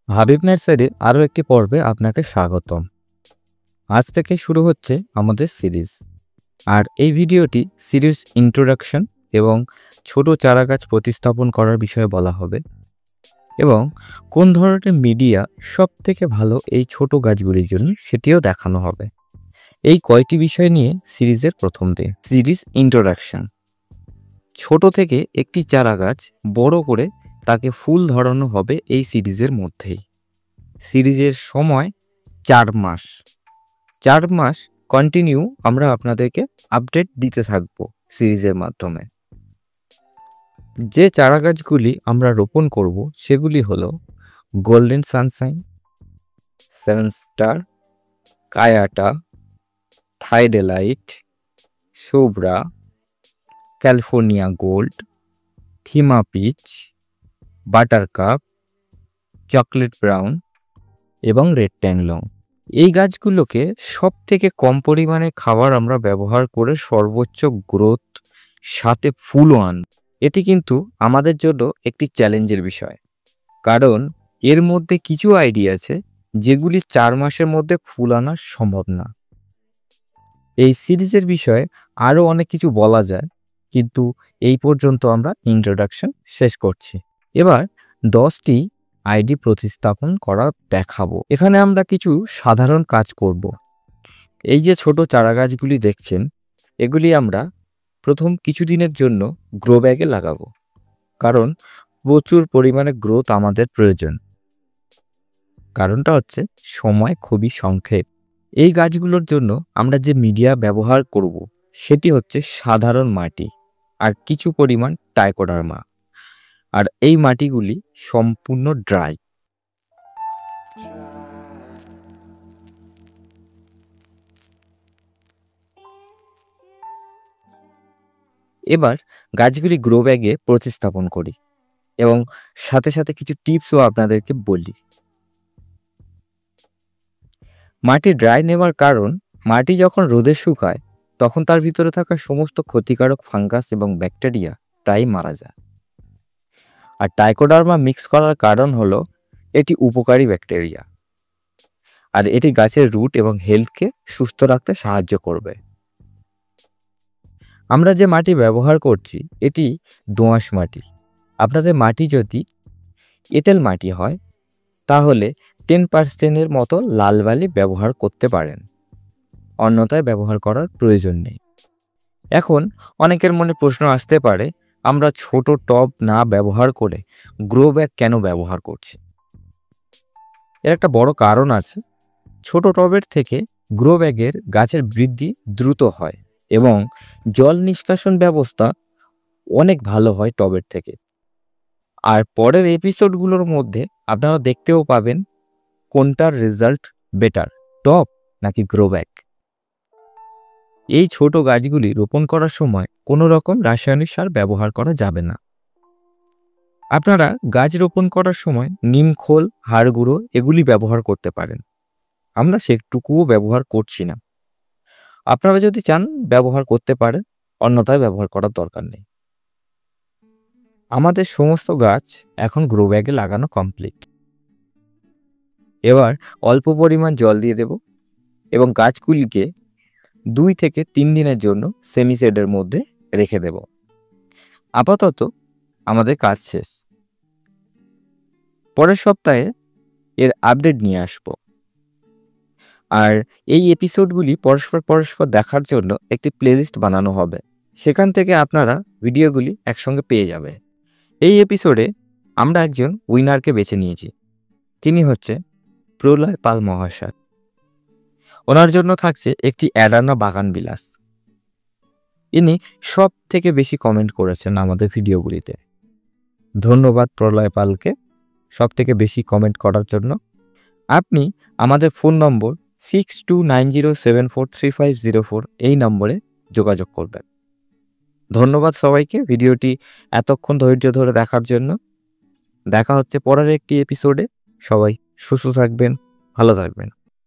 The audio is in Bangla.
হাবিব নার্সারির আরও একটি পর্বে আপনাকে স্বাগতম। আজ থেকে শুরু হচ্ছে আমাদের সিরিজ। আর এই ভিডিওটি সিরিজ ইন্ট্রোডাকশন এবং ছোট চারাগাছ প্রতিস্থাপন করার বিষয়ে বলা হবে এবং কোন ধরনের মিডিয়া সব থেকে ভালো এই ছোট গাছগুলির জন্য সেটিও দেখানো হবে। এই কয়টি বিষয় নিয়ে সিরিজের প্রথম দিন। Series introduction. ছোট থেকে একটি চারাগাছ বড় করে তাকে ফুল ধরানো হবে এই সিরিজের মধ্যেই। সিরিজের সময় 4 মাস। 4 মাস কন্টিনিউ আমরা আপনাদেরকে আপডেট দিতে থাকব সিরিজের মাধ্যমে। যে চারাগাছগুলি আমরা রোপণ করব সেগুলি হলো গোল্ডেন সানশাইন, 7 স্টার, কায়াটা, থাইডেলাইট, শোভরা, ক্যালিফোর্নিয়া গোল্ড, থিমা পিচ, বাটারকাপ, চকলেট ব্রাউন এবং রেড ট্যাংলং। এই গাছগুলোকে সব থেকে কম পরিমাণে খাবার আমরা ব্যবহার করে সর্বোচ্চ গ্রোথ সাথে ফুলও আন। এটি কিন্তু আমাদের জন্য একটি চ্যালেঞ্জের বিষয়, কারণ এর মধ্যে কিছু আইডিয়া আছে যেগুলি 4 মাসের মধ্যে ফুল আনা সম্ভব না। এই সিরিজের বিষয়ে আরও অনেক কিছু বলা যায়, কিন্তু এই পর্যন্ত আমরা ইন্ট্রোডাকশন শেষ করছি। এবার 10টি আইডি প্রতিস্থাপন করা দেখাবো। এখানে আমরা কিছু সাধারণ কাজ করব। এই যে ছোট চারাগাছগুলি দেখছেন, এগুলি আমরা প্রথম কিছুদিনের জন্য গ্রো ব্যাগে লাগাবো, কারণ প্রচুর পরিমাণে গ্রোথ আমাদের প্রয়োজন। কারণটা হচ্ছে সময় খুবই সংক্ষেপ। এই গাছগুলোর জন্য আমরা যে মিডিয়া ব্যবহার করব সেটি হচ্ছে সাধারণ মাটি আর কিছু পরিমাণ ট্রাইকোডার্মা। আর এই মাটিগুলি সম্পূর্ণ ড্রাই। এবার গাছগুলি গ্রো ব্যাগে প্রতিস্থাপন করি এবং সাথে সাথে কিছু টিপসও আপনাদেরকে বলি। মাটি ড্রাই নেওয়ার কারণ, মাটি যখন রোদে শুকায় তখন তার ভিতরে থাকা সমস্ত ক্ষতিকারক ফাঙ্গাস এবং ব্যাকটেরিয়া তাই মারা যায়। আর ট্রাইকোডার্মা মিক্স করার কারণ হলো এটি উপকারী ব্যাকটেরিয়া, আর এটি গাছের রুট এবং হেলথকে সুস্থ রাখতে সাহায্য করবে। আমরা যে মাটি ব্যবহার করছি এটি দোআঁশ মাটি। আপনাদের মাটি যদি এঁটেল মাটি হয় তাহলে 10% মতো লাল বালি ব্যবহার করতে পারেন, অন্যথায় ব্যবহার করার প্রয়োজন নেই। এখন অনেকের মনে প্রশ্ন আসতে পারে, আমরা ছোট টব না ব্যবহার করে গ্রো ব্যাগ কেন ব্যবহার করছি? এর একটা বড় কারণ আছে। ছোট টবের থেকে গ্রো ব্যাগের গাছের বৃদ্ধি দ্রুত হয় এবং জল নিষ্কাশন ব্যবস্থা অনেক ভালো হয় টবের থেকে। আর পরের এপিসোডগুলোর মধ্যে আপনারা দেখতেও পাবেন কোনটার রেজাল্ট বেটার, টব নাকি গ্রো ব্যাগ। এই ছোট গাছগুলি রোপণ করার সময় কোনো রকম রাসায়নিক সার ব্যবহার করা যাবে না। আপনারা গাছ রোপণ করার সময় নিম খোল, হাড় গুঁড়ো এগুলি ব্যবহার করতে পারেন। আমরা সেটুকুও ব্যবহার করছি না। আপনারা যদি চান ব্যবহার করতে পারেন, অন্যথায় ব্যবহার করার দরকার নেই। আমাদের সমস্ত গাছ এখন গ্রো ব্যাগে লাগানো কমপ্লিট। এবার অল্প পরিমাণ জল দিয়ে দেব এবং গাছগুলিকে 2 থেকে 3 দিনের জন্য সেমি শেডের মধ্যে রেখে দেব। আপাতত আমাদের কাজ শেষ। পরের সপ্তাহে এর আপডেট নিয়ে আসব। আর এই এপিসোডগুলি পরস্পর দেখার জন্য একটি প্লেলিস্ট বানানো হবে, সেখান থেকে আপনারা ভিডিওগুলি একসঙ্গে পেয়ে যাবে। এই এপিসোডে আমরা একজন উইনারকে বেছে নিয়েছি। তিনি হচ্ছে প্রলয় পাল মহাশয়। ওনার জন্য থাকছে একটি অ্যাডানা বাগান বিলাস। ইনি সব থেকে বেশি কমেন্ট করেছেন আমাদের ভিডিওগুলিতে। ধন্যবাদ প্রলয় পালকে সব থেকে বেশি কমেন্ট করার জন্য। আপনি আমাদের ফোন নম্বর 6290743504 এই নম্বরে যোগাযোগ করবেন। ধন্যবাদ সবাইকে ভিডিওটি এতক্ষণ ধৈর্য ধরে দেখার জন্য। দেখা হচ্ছে পরের একটি এপিসোডে। সবাই সুস্থ থাকবেন, ভালো থাকবেন।